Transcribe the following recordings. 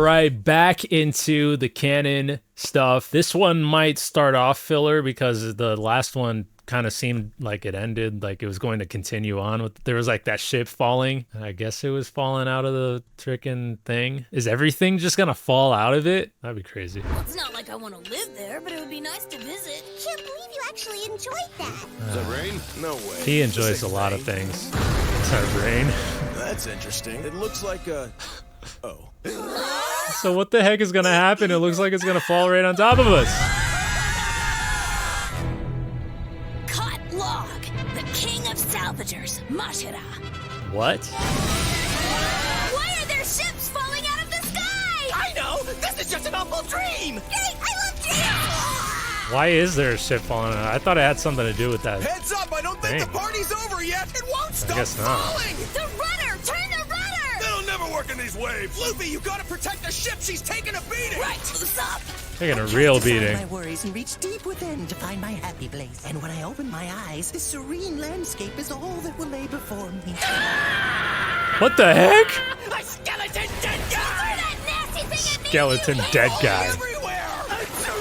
right, back into the canon stuff. This one might start off filler because the last one kind of seemed like it ended, like it was going to continue on with. There was like that ship falling. I guess it was falling out of the freaking thing. Is everything just gonna fall out of it? That'd be crazy. Well, it's not like I want to live there, but it would be nice to visit. Can't believe you actually enjoyed that. Is that rain? No way. He enjoys a lot of things. Is that rain? That's interesting. It looks like a... Oh. So what the heck is gonna happen? It looks like it's gonna fall right on top of us. Caught log. The king of Salvagers, Masira. What? Why are there ships falling out of the sky? I know! This is just an awful dream! Hey, I love dreams! Why is there a ship falling out? I thought it had something to do with that. Heads up! I don't think the party's over yet! It won't stop guess not. falling! The rudder! Turn the rudder! That'll never work in these waves! Luffy, you gotta protect the ship! She's taking a beating! Right, stop! Taking a real beating. My worries and reach deep within to find my happy place. And when I open my eyes, this serene landscape is all that will lay before me. What the heck? A skeleton dead Throw guy! that nasty thing at me! Skeleton dead guy. Everywhere!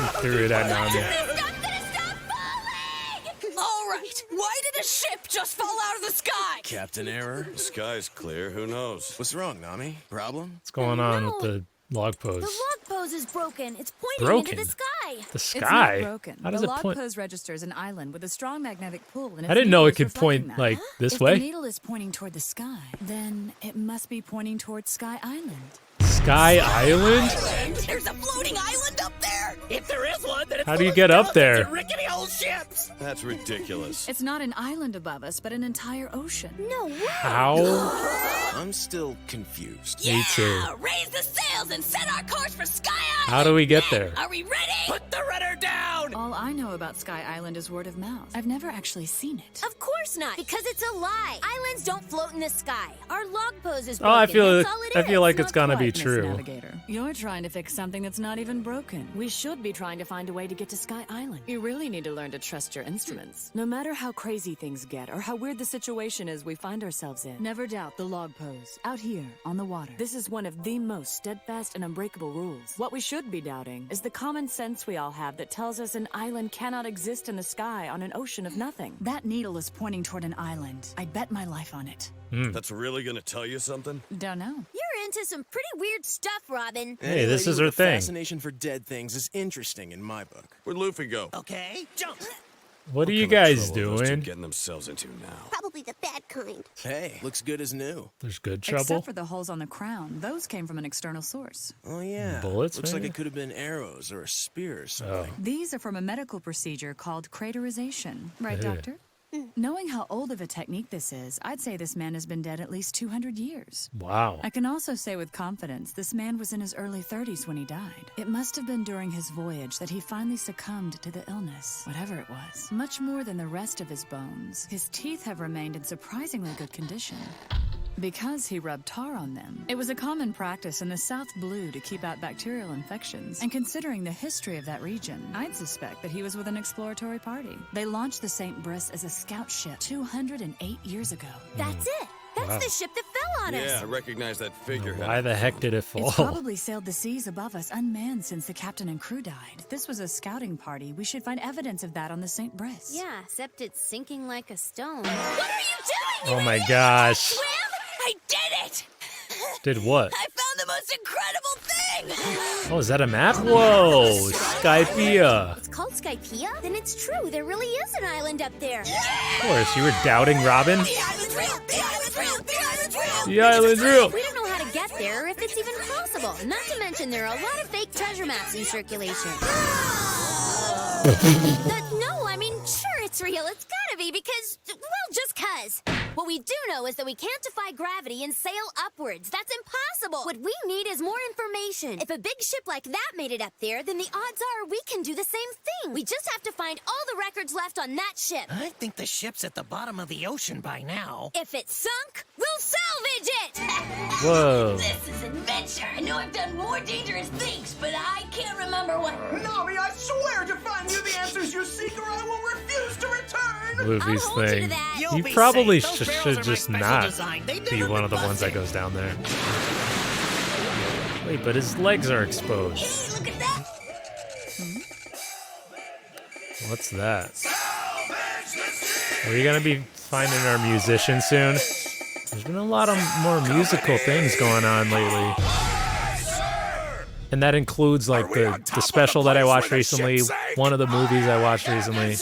He threw it at Nami. I'm gonna stop falling! All right, why did a ship just fall out of the sky? Captain Error? The sky's clear, who knows? What's wrong, Nami? Problem? What's going on with the log pose? The log pose is broken. It's pointing Broken? into the sky. The It's sky? not broken. How does the it log point? pose registers an island with a strong magnetic pull. And I didn't know it its could needle is point reflecting like that. this If way. the needle is pointing toward the sky, then it must be pointing toward Sky Island. Sky Island? There's a floating island up there! If there is one, then it's How do full you of get up skeletons there? and rickety old ships! That's ridiculous. It's not an island above us, but an entire ocean. No way. How? I'm still confused. Me too. Yeah, raise the sails and set our course for Sky Island! How do we get there? Are we ready? Put the rudder down! All I know about Sky Island is word of mouth. I've never actually seen it. Of course not, because it's a lie. Islands don't float in the sky. Our log pose is Oh, broken. I feel That's all it I feel is. like it's gonna be Quite, Miss true. Navigator. You're trying to fix something that's not even broken. We should be trying to find a way to get to Sky Island. You really need to learn to trust your instruments. No matter how crazy things get or how weird the situation is we find ourselves in, never doubt the log pose. Out here, on the water. This is one of the most steadfast and unbreakable rules. What we should be doubting is the common sense we all have that tells us an island cannot exist in the sky on an ocean of nothing. That needle is pointing toward an island. I bet my life on it. That's really gonna tell you something? Don't know. You're into some pretty weird stuff, Robin. Hey, this lady is with her a thing. Fascination for dead things is interesting in my book. Where'd Luffy go? Okay, jump! What are you What kind of guys trouble are those two doing? getting themselves into now? Probably the bad kind. Hey, looks good as new. There's good trouble. Except for the holes on the crown. Those came from an external source. Oh yeah. Bullets, Looks like maybe? it could have been arrows or a spear or something. These are from a medical procedure called craterization. Right, Yeah. Doctor? Knowing how old of a technique this is, I'd say this man has been dead at least 200 years. Wow. I can also say with confidence this man was in his early 30s when he died. It must have been during his voyage that he finally succumbed to the illness, whatever it was. Much more than the rest of his bones, his teeth have remained in surprisingly good condition. Because he rubbed tar on them. It was a common practice in the South Blue to keep out bacterial infections. And considering the history of that region, I'd suspect that he was with an exploratory party. They launched the St. Brice as a scout ship 208 years ago. That's it. That's Wow. the ship that fell on Yeah, us. I recognize that figurehead. Why the heck did it It's fall? probably sailed the seas above us unmanned since the captain and crew died. This was a scouting party. We should find evidence of that on the St. Brice. Yeah, except it's sinking like a stone. What are you doing? Oh my gosh. Swim? I did it! Did what? I found the most incredible thing! Oh, is that a map? Whoa, Skypea. It's called Skypea? Then it's true. There really is an island up there. Of course, you were doubting Robin. The island's real! The island's real! The island's real! The island's real. We don't know how to get there, or if it's even possible. Not to mention there are a lot of fake treasure maps in circulation. No, I mean, sure it's real. It's gotta be because, well, just cuz. What we do know is that we can't defy gravity and sail upwards. That's impossible. What we need is more information. If a big ship like that made it up there, then the odds are we can do the same thing. We just have to find all the records left on that ship. I think the ship's at the bottom of the ocean by now. If it's sunk, we'll salvage it! Whoa. This is adventure. I know I've done more dangerous things, but I can't remember what. Nami, I swear to find you the answers you seek, or I will refuse to return. Luffy's I'll hold you to thing. that. You'll He be probably safe. Those should barrels are my just special not design. They've be never one been of the ones that busted. goes down there. Wait, but his legs are exposed. Look at that! What's that? Are we gonna be finding our musician soon? There's been a lot of more musical things going on lately. And that includes like the special that I watched recently, one of the movies I watched recently.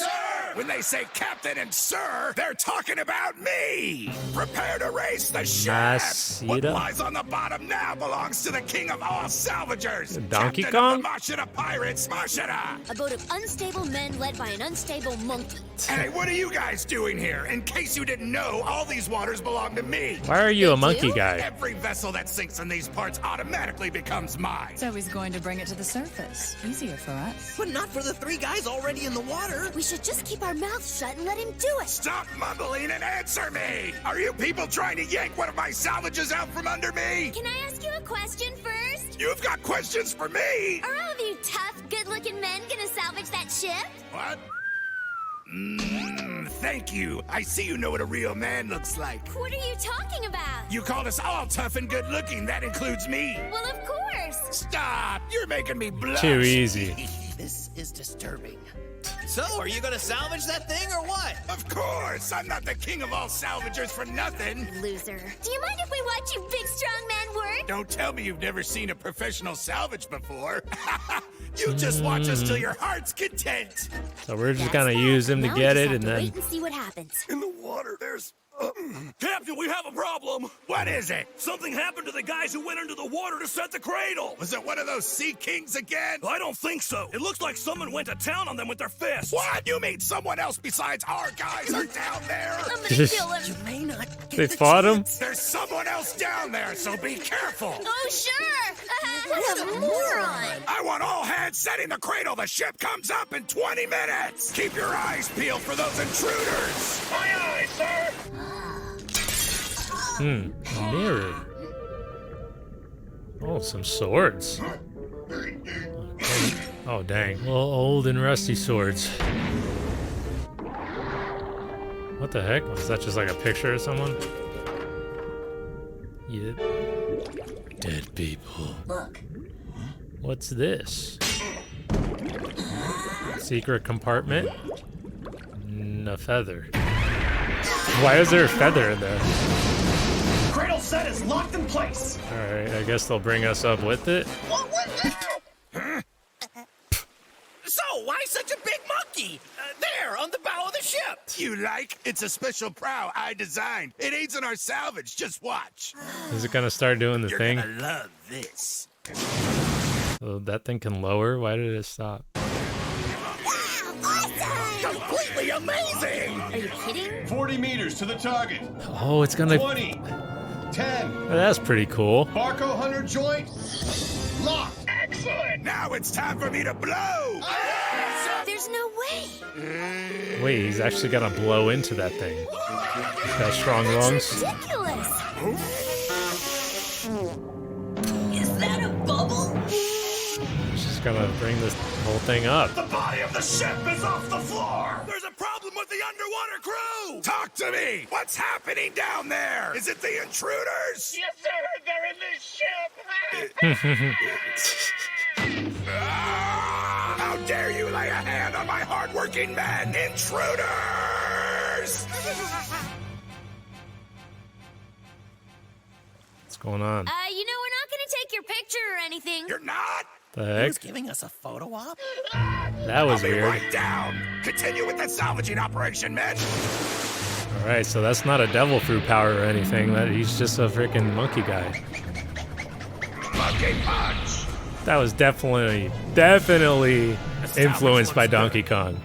When they say Captain and Sir, they're talking about me! Prepare to race the ship! Masira? What lies on the bottom now belongs to the king of all salvagers! Donkey Captain Kong? of the Masira pirates, Masira! A boat of unstable men led by an unstable monkey. Hey, what are you guys doing here? In case you didn't know, all these waters belong to me! Why are you a monkey guy? Every vessel that sinks in these parts automatically becomes mine! So he's going to bring it to the surface. Easier for us. But not for the 3 guys already in the water. We should just keep our mouths shut and let him do it. Stop mumbling and answer me! Are you people trying to yank one of my salvages out from under me? Can I ask you a question first? You've got questions for me! Are all of you tough, good-looking men gonna salvage that ship? What? Thank you. I see you know what a real man looks like. What are you talking about? You called us all tough and good looking. That includes me. Well, of course. Stop. You're making me blush. Too easy. This is disturbing. So, are you gonna salvage that thing or what? Of course. I'm not the king of all salvagers for nothing. Loser. Do you mind if we watch you big, strong man work? Don't tell me you've never seen a professional salvage before. You just watch us till your heart's content. So we're just gonna use him to Now we get just it have and to then... wait and see what happens. In the water, there's... Captain, we have a problem. What is it? Something happened to the guys who went into the water to set the cradle. Was it one of those sea kings again? I don't think so. It looks like someone went to town on them with their fists. What? You mean someone else besides our guys are down there? I'm gonna kill him. You may not get They the fought him? chance. There's someone else down there, so be careful. Oh, sure. What a moron. I want all hands setting the cradle. The ship comes up in 20 minutes. Keep your eyes peeled for those intruders. Aye, aye, sir. A mirror. Oh, some swords. Oh, dang. Well, old and rusty swords. What the heck? Was that just like a picture of someone? Yeah. Dead people. Look. What's this? Secret compartment? A feather. Why is there a feather in there? Cradle set is locked in place. Alright, I guess they'll bring us up with it. So, why such a big monkey? There, on the bow of the ship. You like? It's a special prow I designed. It aids in our salvage. Just watch. Is it gonna start doing the You're thing? gonna love this. Oh, that thing can lower? Why did it stop? Completely amazing! Are you kidding? 40 meters to the target. Oh, it's gonna... 20. 10. Oh, that's pretty cool. Barco hunter joint. Locked. Excellent! Now it's time for me to blow! There's no way. Wait, he's actually gonna blow into that thing. He's got strong lungs. Ridiculous. Is that a bubble? She's gonna bring this whole thing up. The body of the ship is off the floor! There's a problem with the underwater crew! Talk to me! What's happening down there? Is it the intruders? Yes, sir. They're in this ship. How dare you lay a hand on my hardworking men! Intruders! What's going on? You know, we're not gonna take your picture or anything. You're not? The He heck? was giving us a photo op. That was I'll be weird. right down. Continue with the salvaging operation, men. Alright, so that's not a devil fruit power or anything. That he's just a freaking monkey guy. Monkey punch! That was definitely influenced by Donkey Kong.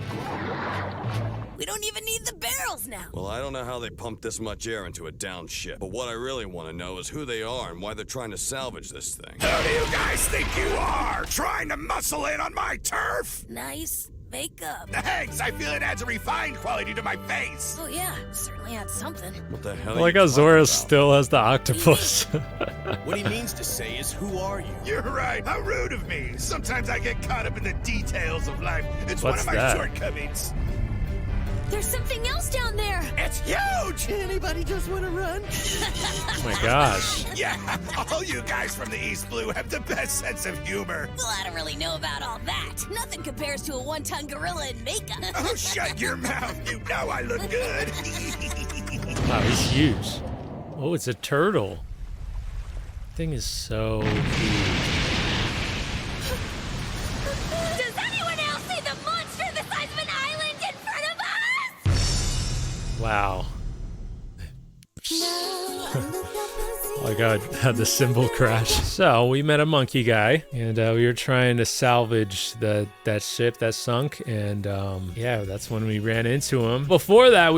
We don't even need the barrels now. Well, I don't know how they pumped this much air into a downed ship, but what I really want to know is who they are and why they're trying to salvage this thing. Who do you guys think you are? Trying to muscle in on my turf? Nice makeup. Thanks, I feel it adds a refined quality to my face. Oh yeah, certainly had something. What the hell I are like you how talking Zora about? still has the octopus. What he means to say is, who are you? You're right, how rude of me. Sometimes I get caught up in the details of life. It's one What's of my that? shortcomings. There's something else down there. It's huge! Anybody just want to run? Oh my gosh. Yeah, all you guys from the East Blue have the best sense of humor. Well, I don't really know about all that. Nothing compares to a one-ton gorilla in makeup. Oh, shut your mouth. You know I look good. Wow, he's huge. Oh, it's a turtle. Thing is so huge. Does anyone else see the monster the size of an island in front of us? Wow. Oh my god, had the cymbal crash. So we met a monkey guy, and we were trying to salvage that ship that sunk, and yeah, that's when we ran into him. Before that,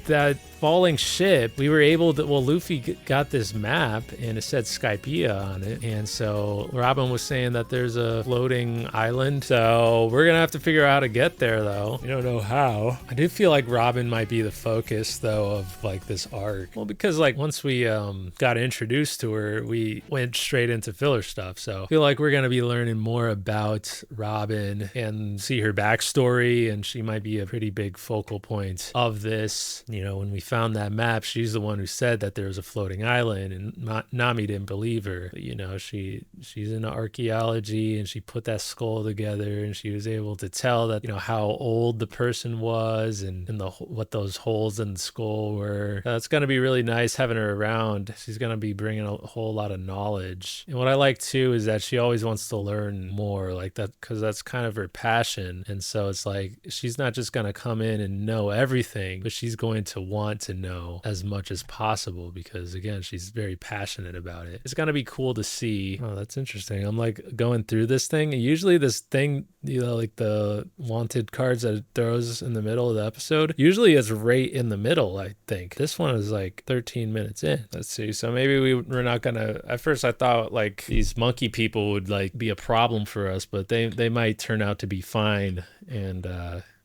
that falling ship, we were able to, well, Luffy got this map and it said Skypiea on it, and so Robin was saying that there's a floating island, so we're gonna have to figure out how to get there though. We don't know how. I do feel like Robin might be the focus though of like this arc. Well, because like once we got introduced to her, we went straight into filler stuff, so I feel like we're gonna be learning more about Robin and see her backstory, and she might be a pretty big focal point of this. You know, when we found that map, she's the one who said that there was a floating island, and Nami didn't believe her. But, you know, she's into archaeology, and she put that skull together, and she was able to tell that, you know, how old the person was, and what those holes in the skull were. It's gonna be really nice having her around. She's gonna be bringing a whole lot of knowledge. And what I like too is that she always wants to learn more, like that, because that's kind of her passion. And so it's like she's not just gonna come in and know everything, but she's going to want to know as much as possible, because again, she's very passionate about it. It's gonna be cool to see. Oh, that's interesting. I'm like going through this thing, and usually this thing, you know, like the wanted cards that it throws in the middle of the episode, usually it's right in the middle. I think this one is like 13 minutes in. Let's see. So maybe we're not gonna, at first I thought like these monkey people would like be a problem for us, but they might turn out to be fine, and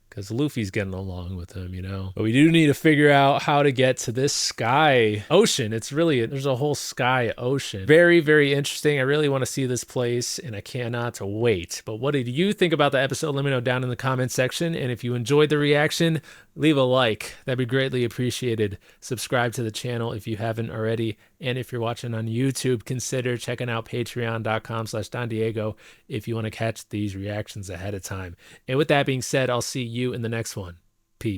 because Luffy's getting along with him, you know. But we do need to figure out how to get to this sky ocean. It's really, there's a whole sky ocean. Very, very interesting. I really want to see this place, and I cannot wait. But what did you think about the episode? Let me know down in the comment section. And if you enjoyed the reaction, leave a like. That'd be greatly appreciated. Subscribe to the channel if you haven't already. And if you're watching on YouTube, consider checking out patreon.com/DonDiego if you want to catch these reactions ahead of time. And with that being said, I'll see you in the next one.